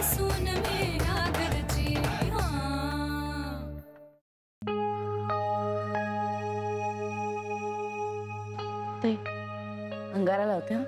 सून मेरा घरची ते अंगारा लावते हा.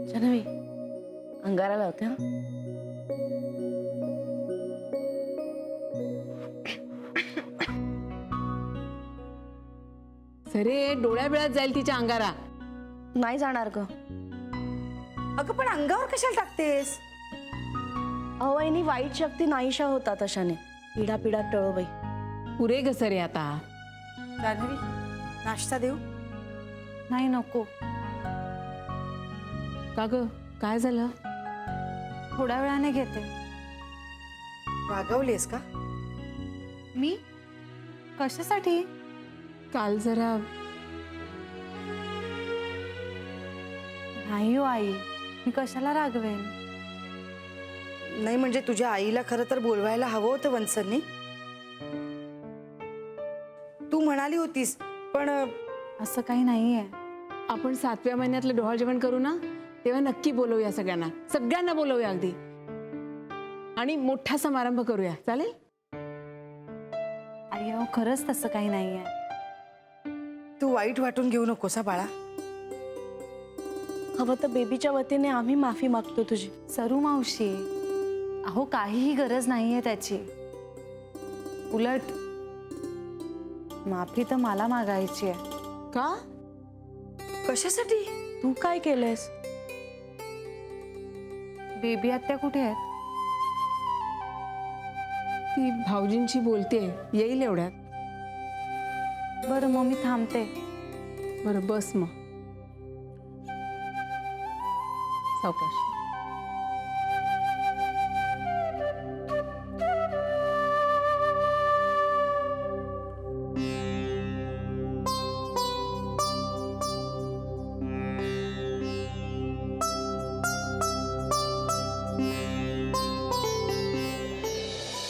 जान्हवी अंगारा लावते हा. अरे डोळ्या बिळात जाईल तिच्या अंगारा. नाही जाणार ग. अगं पण अंगावर कशाला टाकतेस? अहो वहिनी, वाईट शक्ती नाहीशा होतात अशाने. पिढा पिढा टळो बाई. पुरे ग सरे आता. जान्हवी नाश्ता देऊ? नाही नको. का ग काय झालं? थोड्या वेळाने घेते. रागवलीस का? मी कशासाठी? काल जरा. नाही हो आई, मी कशाला रागवेन? नाही म्हणजे तुझ्या आईला खरं तर बोलवायला हवं होतं वंसरनी. तू म्हणाली होतीस पण असं काही नाहीये. आपण 7व्या महिन्यातलं डोहाळ जेवण करू ना, तेव्हा नक्की बोलवूया सगळ्यांना. सगळ्यांना बोलवूया अगदी. आणि मोठा समारंभ करूया. चालेल? आई अहो खरंच तसं काही नाहीये. तू वाईट वाटून घेऊ नकोस बाळा. हवं तर बेबीच्या वतीने आम्ही माफी मागतो तुझी. सरू मावशी, अहो काहीही गरज नाहीये त्याची. उलट माफी तर मला मागायची आहे. का? कशासाठी? तू काय केलंयस? बेबी आत्या कुठे आहेत? ती भाऊजींशी बोलते, येईल एवढ्यात. बरं मग मी थांबते. बरं बस मग. सावकाश.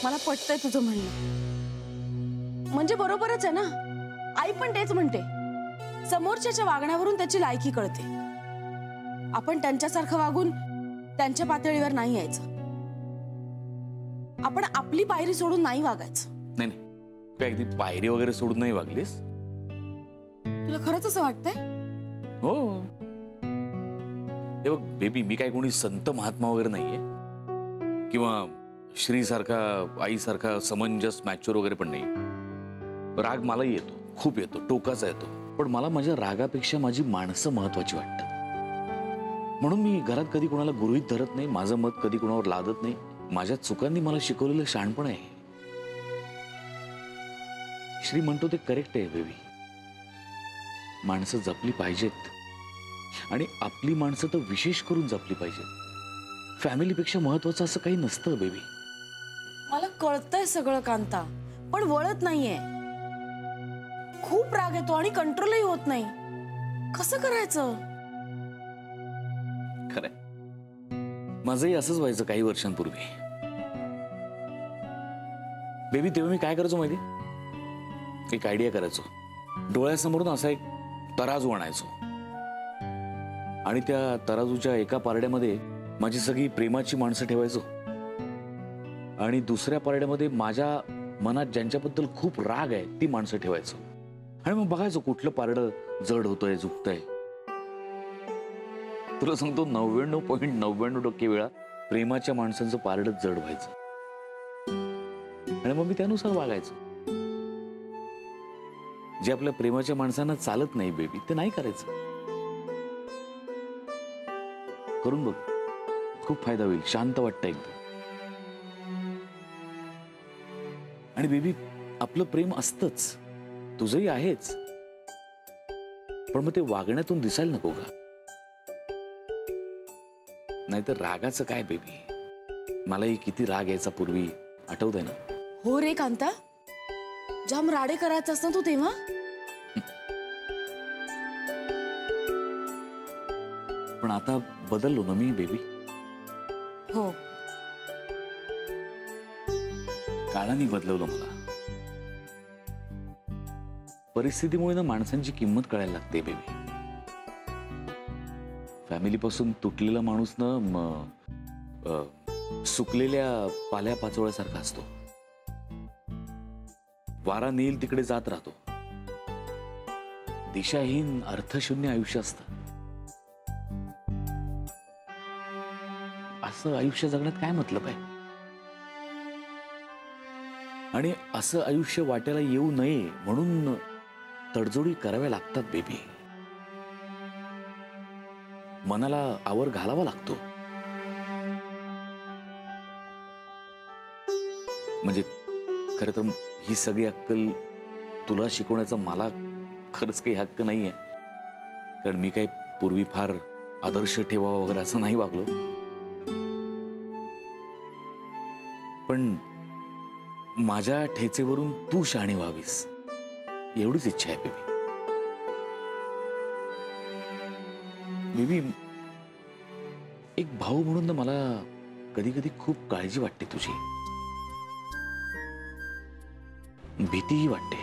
मला पटतंय तुझं म्हणणं. म्हणजे बरोबरच आहे ना. आई पण तेच म्हणते. समोरच्याच्या वागण्यावरून त्याची लायकी कळते. आपण त्यांच्यासारखं वागून त्यांच्या पातळीवर नाही यायचं. आपण आपली पायरी सोडून नाही वागायचं. नाही नाही, काय अगदी पायरी वगैरे सोडून नाही वागलीस. तुला खरंच असं वाटतंय? हो. हे बघ बेबी, मी काय कोणी संत महात्मा वगैरे नाहीये किंवा श्री सारखा आई सारखा समंजस मॅच्युअर वगैरे पण नाही. राग मलाही येतो, खूप येतो, टोकाचा येतो. पण मला माझ्या रागापेक्षा माझी माणसं महत्वाची वाटतात. म्हणून मी घरात कधी कोणाला गृहीत धरत नाही. माझं मत कधी कोणावर लादत नाही. माझ्या चुकांनी मला शिकवलेलं शहाणपण आहे. श्री म्हणतो ते करेक्ट आहे बेबी. माणसं जपली पाहिजेत आणि आपली माणसं तर विशेष करून जपली पाहिजेत. फॅमिलीपेक्षा महत्वाचं असं काही नसतं बेबी. मला कळतंय सगळं कांता, पण वळत नाहीये. खूप राग येतो आणि कंट्रोलही होत नाही. कसं करायचं? खरंय, माझंही असंच व्हायचं काही वर्षांपूर्वी. बेबी तेव्हा मी काय करायचो माहिती? एक आयडिया करायचो. डोळ्यासमोरून असा एक तराजू आणायचो आणि त्या तराजूच्या एका पारड्यामध्ये माझी सगळी प्रेमाची माणसं ठेवायचो आणि दुसऱ्या पारड्यामध्ये माझ्या मनात ज्यांच्याबद्दल खूप राग आहे ती माणसं ठेवायचो. आणि मग बघायचो कुठलं पारडं जड होतंय, झुकतंय. तुला सांगतो 99.99% वेळा प्रेमाच्या माणसांचं पारडं जड व्हायचं आणि मग मी त्यानुसार वागायचो. जे आपल्या प्रेमाच्या माणसांना चालत नाही बेबी, ते नाही करायचं. करून बघ, खूप फायदा होईल. शांत वाटतं एकदम. आणि बेबी आपलं प्रेम असतंच, तुझंही आहेच, पण मग ते वागण्यातून दिसायला नको का? नाहीतर रागाचं काय बेबी? मलाही किती राग यायचा पूर्वी, आठवतंय ना? हो रे कांता, जाम राडे करायचं असं तू तेव्हा. पण आता बदललो ना मी बेबी. हो, काळाने बदलवलं मला. परिस्थितीमुळे ना माणसांची किंमत कळायला लागते बेबी. फॅमिलीपासून तुटलेला माणूस ना सुकलेल्या पाल्या पाचोळ्यासारखा असतो. वारा नेईल तिकडे जात राहतो. दिशाहीन अर्थशून्य आयुष्य असतं. असं आयुष्य जगण्यात काय मतलब आहे? आणि असं आयुष्य वाट्याला येऊ नये म्हणून तडजोडी कराव्या लागतात बेबी. मनाला आवर घालावा लागतो. म्हणजे खरं तर ही सगळी अक्कल तुला शिकवण्याचा मला खरंच काही हक्क नाहीये, कारण मी काही पूर्वी फार आदर्श ठेवावा वगैरे असं नाही वागलो. पण माझ्या ठेचेवरून तू शहाणी व्हावीस एवढीच इच्छा आहे बेबी. बेबी, एक भाऊ म्हणून ना मला कधी कधी खूप काळजी वाटते तुझी. भीतीही वाटते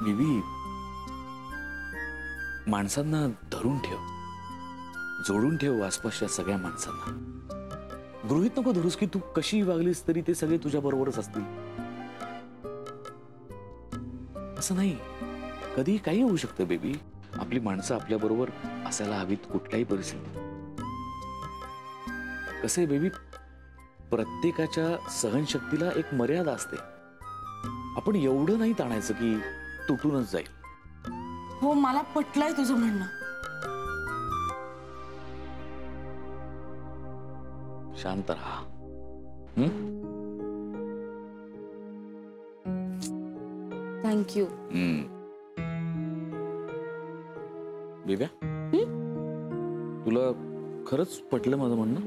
बेबी. माणसांना धरून ठेव, जोडून ठेव आसपासच्या सगळ्या माणसांना. गृहीत नको धरूस की तू कशी वागलीस तरी ते सगळे तुझ्या बरोबरच असतील. असं नाही, कधी काही होऊ शकतं बेबी. आपली माणसं आपल्या बरोबर असायला हवीत कुठल्याही परिस्थितीत. कसं आहे बेबी, प्रत्येकाच्या सहनशक्तीला एक मर्यादा असते. आपण एवढं नाही ताणायचं की तुटूनच जाईल. हो, मला पटलंय तुझं म्हणणं. शांत राहा. थँक्यू. बेब्या, तुला खरंच पटलं माझं म्हणणं?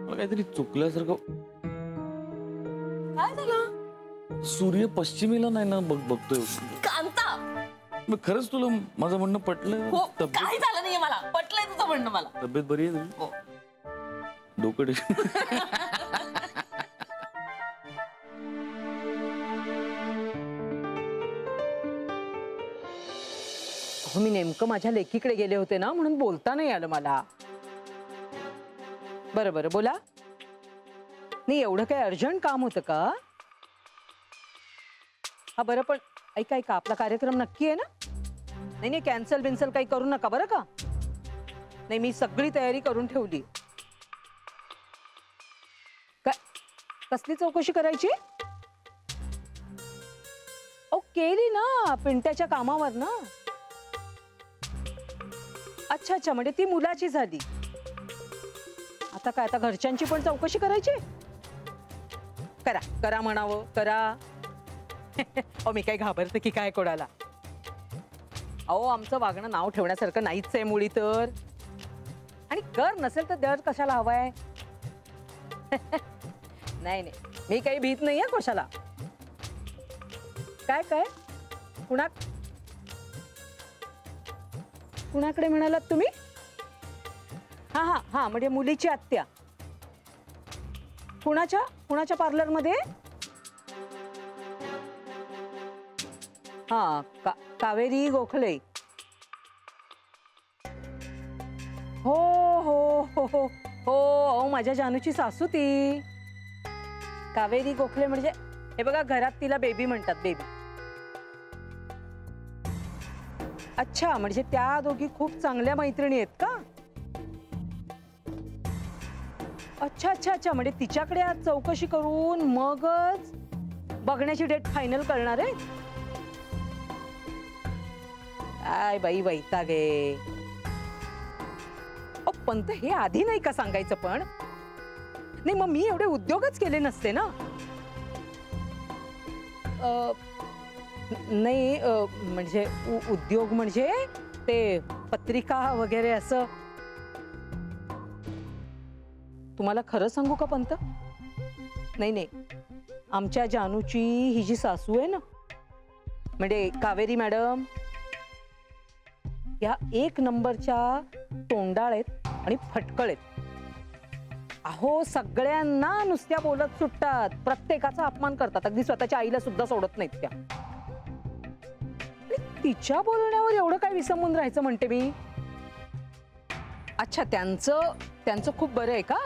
मला काहीतरी चुकल्यासारखं. काय झालं? सूर्य पश्चिमेला नाही ना बघतोय. कांता, मग खरंच तुला माझं म्हणणं पटलं? हो, काही झालं नाहीये. मला पटलंय तुझं म्हणणं. मला तब्येत बरी आहे तुझी? हो. डोकं मी नेमकं माझ्या लेकीकडे गेले होते ना, म्हणून बोलता नाही आलं मला. बरं बरं, बोला. नाही, एवढं काही अर्जंट काम होतं का? हा बरं, पण ऐका ऐका, आपला कार्यक्रम नक्की आहे ना? नाही नाही, कॅन्सल बिन्सल काही करू नका बरं का. नाही, मी सगळी तयारी करून ठेवली. काय, कसली चौकशी करायची? ओ, केली ना, पिंट्याच्या कामावर ना. अच्छा अच्छा, म्हणजे ती मुलाची झाली. आता काय, आता घरच्यांची पण चौकशी करायची? करा करा म्हणावं, करा. अहो, मी काय घाबरते की काय कोणाला? अहो, आमचं वागणं नाव ठेवण्यासारखं नाहीच आहे मुळी तर. आणि कर नसेल तर दर कशाला हवाय? नाही नाही, मी काही भीत नाही आहे कशाला. काय काय, कुणाकडे म्हणालात तुम्ही? हा हा हा, म्हणजे मुलीची आत्या. कुणाच्या पार्लर मध्ये? हा, कावेरी गोखले. हो हो हो हो हो, माझ्या जानूची सासू ती कावेरी गोखले. म्हणजे हे बघा, घरात तिला बेबी म्हणतात, बेबी. अच्छा, म्हणजे त्या दोघी खूप चांगल्या मैत्रिणी आहेत का? अच्छा अच्छा अच्छा, म्हणजे तिच्याकडे आज चौकशी करून मगच बघण्याची डेट फायनल करणार आहे. काय बाई, वैताग आहे. पण हे आधी नाही का सांगायचं? पण नाही, मग मी एवढे उद्योगच केले नसते ना. नाही, म्हणजे उद्योग म्हणजे ते पत्रिका वगैरे असं. तुम्हाला खरं सांगू का पंत? नाही नाही, आमच्या जानूची ही जी सासू आहे ना, म्हणजे कावेरी मॅडम, या एक नंबरच्या तोंडाळ आहेत आणि फटकळ आहेत. अहो सगळ्यांना नुसत्या बोलत सुटतात, प्रत्येकाचा अपमान करतात, अगदी स्वतःच्या आईला सुद्धा सोडत नाहीत त्या. आणि तिच्या बोलण्यावर एवढं काय विसंबून राहायचं म्हणते मी. अच्छा, त्यांचं खूप बरं आहे का?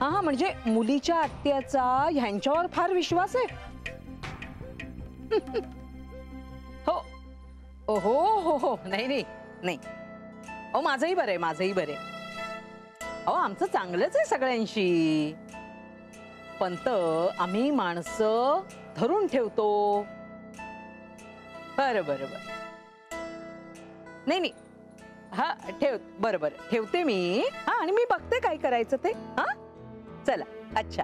हा, म्हणजे मुलीच्या आत्याचा ह्यांच्यावर फार विश्वास आहे. हो हो हो हो, नाही नाही नाही, अहो माझंही बरं आहे, माझंही बरं आहे. अहो आमचं चांगलंच आहे सगळ्यांशी, पण आम्ही माणसं धरून ठेवतो. बरं बरं बरं, नाही नाही, हा ठेव, बरं बरं ठेवते मी. हा, आणि मी बघते काय करायचं ते. हा चला, अच्छा.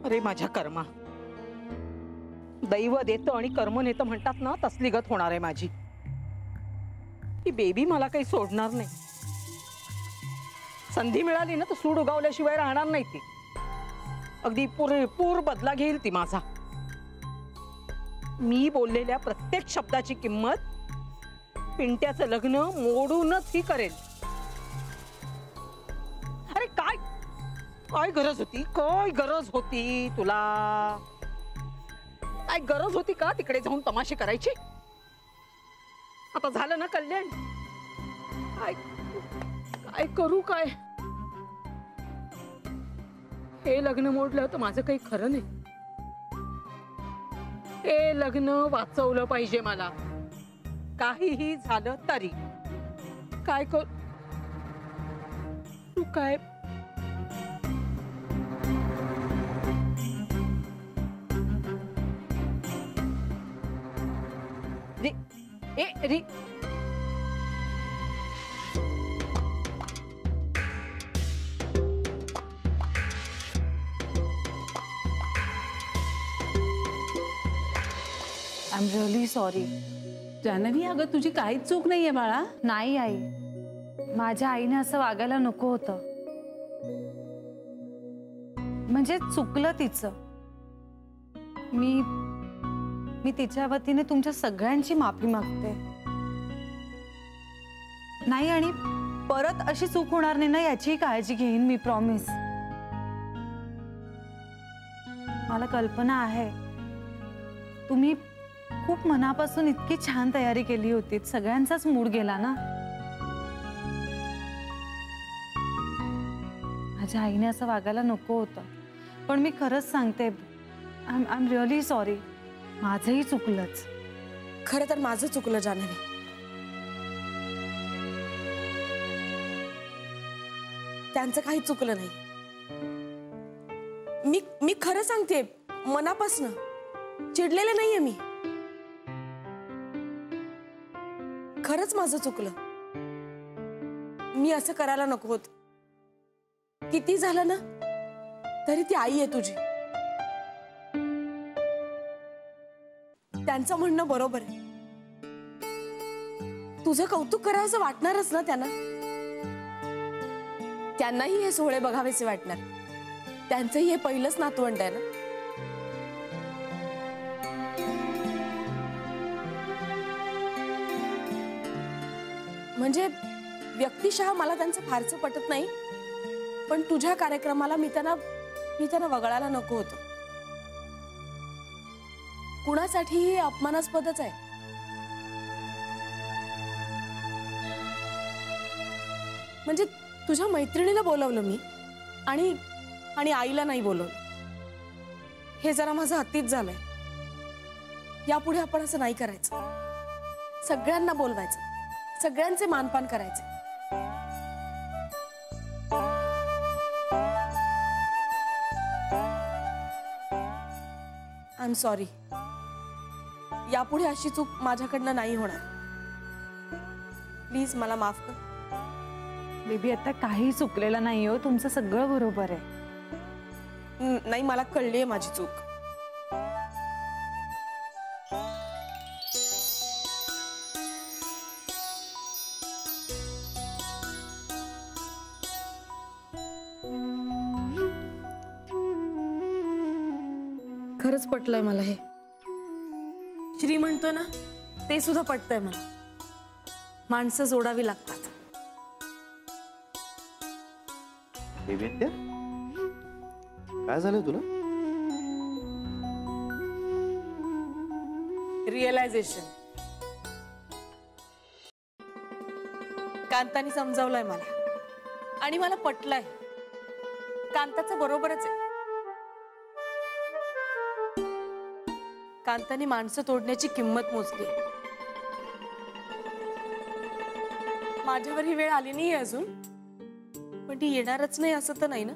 अरे माझ्या कर्मा, दैव देतं आणि कर्म नेतं म्हणतात ना, तसली गत होणार आहे माझी. ही बेबी मला काही सोडणार नाही. संधी मिळाली ना तर सूड उगावल्याशिवाय राहणार नाही ती. अगदी पुरेपूर बदला घेईल ती माझा. मी बोललेल्या प्रत्येक शब्दाची किंमत पिंट्याचं लग्न मोडूनच ही करेल. अरे काय काय गरज होती, काय गरज होती तुला? काय गरज होती का तिकडे जाऊन तमाशे करायची? आता झालं ना कल्याण, काय काय करू काय? हे लग्न मोडलं तर माझं काही खरं नाही. हे लग्न वाचवलं पाहिजे मला, काहीही झालं तरी. काय कर तू काय? री I am really sorry. Janhavi, अगं तुझी काहीच चूक नाहीये बाळा. नाही आई, माझ्या आईने असं वागायला नको होतं. म्हणजे चुकलं तिचं. मी तिच्या वतीने तुमच्या सगळ्यांची माफी मागते. नाही, आणि परत अशी चूक होणार नाही ना याची काळजी घेईन मी, प्रॉमिस. मला कल्पना आहे तुम्ही खूप मनापासून इतकी छान तयारी केली होती, सगळ्यांचाच मूड गेला ना. माझ्या आईने असं वागायला नको होतं. पण मी खरंच सांगते, आय एम रिअली सॉरी. माझंही चुकलंच. खरं तर माझं चुकलं जान्हवी. त्यांचं काही चुकलं नाही. मी खरं सांगते, मनापासनं चिडलेले नाहीये मी. खरंच माझं चुकलं. मी असं करायला नको होत. किती झालं ना तरी ती आई आहे तुझी. त्यांचं म्हणणं बरोबर आहे. तुझं कौतुक करावंसं वाटणारच ना त्यांना. त्यांनाही हे सोहळे बघावेसे वाटणार. त्यांचंही हे पहिलंच नातवंड आहे ना. म्हणजे व्यक्तिशः मला त्यांचं फारसं पटत नाही, पण तुझ्या कार्यक्रमाला मी त्यांना वगळायला नको होतं. कुणासाठीही अपमानास्पदच आहे. म्हणजे तुझ्या मैत्रिणीला बोलवलं मी आणि आईला नाही बोलवलं. हे जरा माझं अतीत झालंय. यापुढे आपण असं नाही करायचं. सगळ्यांना बोलवायचं, सगळ्यांचे मानपान करायचे. I am sorry. यापुढे अशी चूक माझ्याकडनं नाही होणार. प्लीज मला माफ कर. बेबी, आता काही चुकलेलं नाही हो. तुमचं सगळं बरोबर आहे. नाही, मला कळलीये माझी चूक. खरंच पटलंय मला हे. श्री म्हणतो ना, ते सुद्धा पटतंय मला. माणसं जोडावी लागतात. देवेंद्र, काय झालं तुला? रिअलायझेशन. कांतानी समजावलंय मला आणि मला पटलंय. कांताचं बरोबरच आहे. कांतानी माणसं तोडण्याची किंमत मोजली. माझ्यावर ही वेळ आली नाही अजून, पण ती येणारच नाही असं तर नाही ना.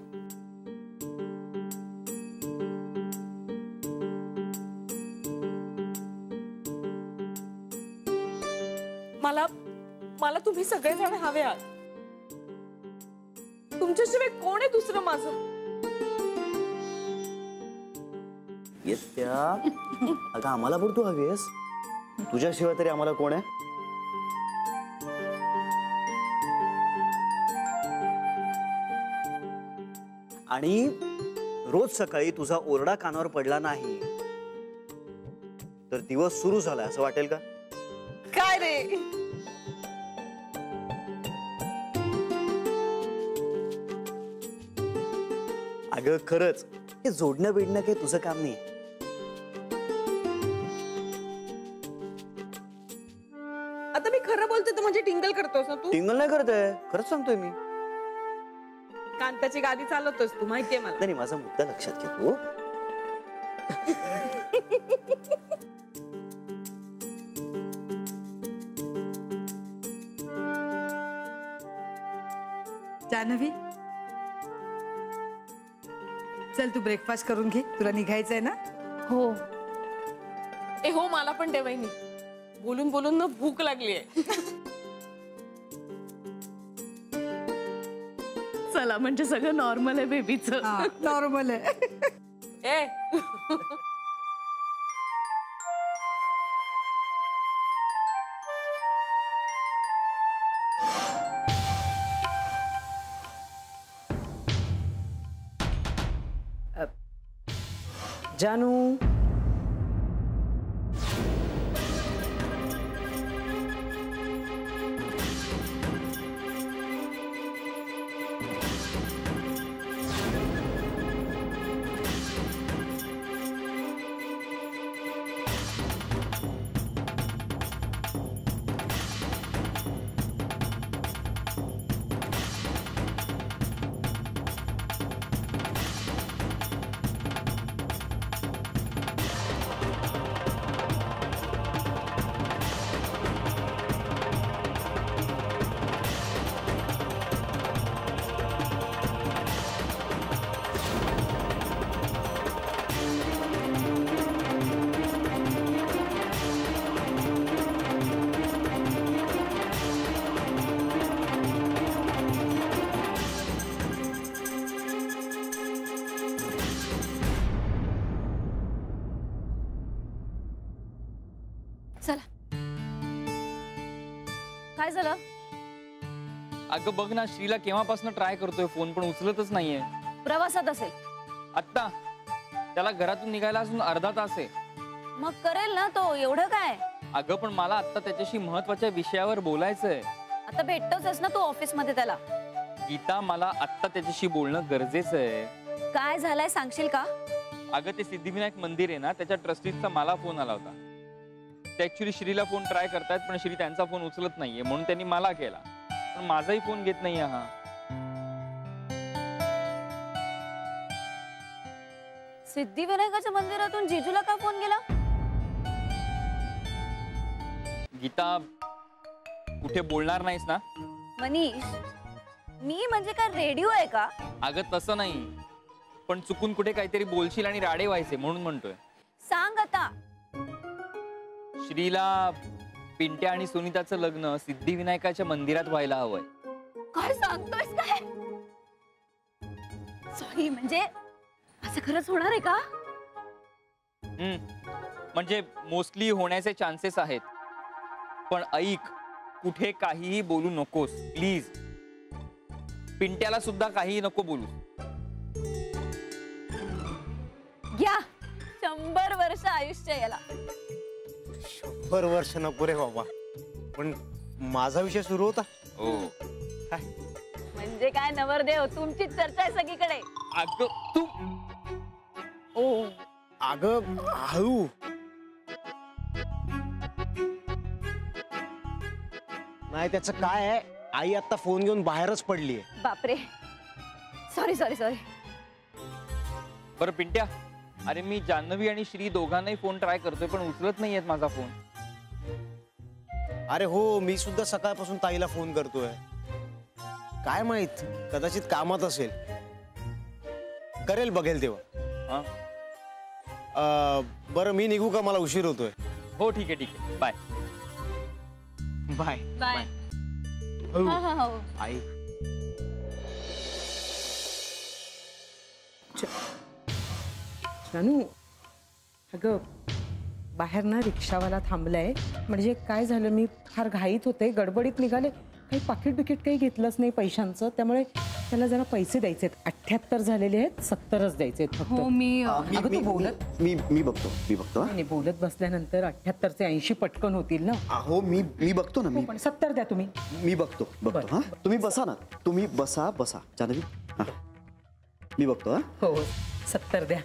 मला मला तुम्ही सगळेजण हवे आहात. तुमच्याशिवाय कोण आहे दुसरं माझं? येत्या अगं आम्हाला पण तू हवीस. तुझ्याशिवाय तरी आम्हाला कोण आहे? आणि रोज सकाळी तुझा ओरडा कानावर पडला नाही तर दिवस सुरू झाला असं वाटेल का? काय रे? अगं खरंच हे जोडणं बिडणं काही तुझं काम नाही. आता मी खरं बोलते तर म्हणजे टिंगल करतोस ना तू? टिंगल नाही करत आहे, खरंच सांगतोय मी. कांताची गादी चालवतोस तू, माहितीये मला. नाही माझा मुद्दा लक्षात घे तू. जान्हवी, चल तू ब्रेकफास्ट करून घे, तुला निघायचंय ना. हो ए हो, मला पण दे वहिनी. बोलून बोलून ना भूक लागली आहे. चला म्हणजे सगळं नॉर्मल आहे बेबीचं. नॉर्मल आहे. ए जानू, चला. काय झालं? अगं बघ ना, श्रीला केव्हापासून ट्राय करतोय फोन पण उचलतच नाहीये. प्रवासात असेल. आत्ता त्याला घरातून निघायला अजून अर्धा तास आहे. मग करेल ना तो, एवढं काय. अगं पण मला आत्ता त्याच्याशी महत्वाच्या विषयावर बोलायचंय. आता भेटतोच ना तू ऑफिस मध्ये त्याला. गीता, मला आत्ता त्याच्याशी बोलणं गरजेचं आहे. काय झालंय सांगशील का? अगं ते सिद्धिविनायक मंदिर आहे ना, त्याच्या ट्रस्टीजचा मला फोन आला होता. ते ऍक्च्युली श्रीला फोन ट्राय करतायत पण श्री त्यांचा फोन उचलत नाहीये म्हणून त्यांनी मला केला. पण माझाही फोन घेत नाहीये हा. सिद्धिविनायकाच्या मंदिरातून जिजूला का फोन गेला? गीता, कुठे बोलणार नाहीस ना? मनीष, मी म्हणजे काय रेडिओ आहे का? अगं तसं नाही, पण चुकून कुठे काहीतरी बोलशील आणि राडे व्हायचे म्हणून म्हणतोय. सांग आता. श्रीला पिंट्या आणि सुनीताचं लग्न सिद्धिविनायकाच्या मंदिरात व्हायला हवंय. काय सांगतोयस काय? सॉरी, म्हणजे असं खरंच होणार आहे का? म्हणजे मोस्टली होण्याचे चान्सेस आहेत. पण ऐक, कुठे काहीही बोलू नकोस प्लीज. पिंट्याला सुद्धा काही नको बोलू. घ्या 100 वर्ष आयुष्य याला. 100 वर्ष नको रे बाबा, पण माझा विषय सुरू होता. ओ म्हणजे काय नवरदेव तुमची चर्चा आहे सगळीकडे. अगं तू अगं हळू. नाही त्याचं काय आहे, आई आता फोन घेऊन बाहेरच पडलीये. बापरे, सॉरी सॉरी सॉरी. बरं पिंट्या, अरे मी जान्हवी आणि श्री दोघांनाही फोन ट्राय करतोय पण उचलत नाहीयेत माझा फोन. अरे हो, मी सुद्धा सकाळपासून ताईला फोन करतोय. काय माहित, कदाचित कामात असेल. करेल, बघेल तेव्हा. बरं मी निघू का, मला उशीर होतोय. हो ठीक आहे बाय. Bye bye. हो. आई जानू, अगं बाहेर ना रिक्षावाला थांबलाय. म्हणजे काय झालं, मी फार घाईत होते, गडबडीत निघाले, काही पाकिट बिकिट काही घेतलंच नाही पैशांचं. त्यामुळे त्याला जरा पैसे द्यायचे आहेत. 78 झालेले आहेत, 70च द्यायचे आहेत फक्त. हो मी अगं तू बोलत मी बघतो. नाही, बोलत बसल्यानंतर 78चे 80 पटकन होतील ना. हो मी बघतो ना. हो, पण 70 द्या तुम्ही. मी बघतो बरं. हा. तुम्ही बसा ना, तुम्ही बसा जान्हवी. हा मी बघतो. हा हो 70 द्या.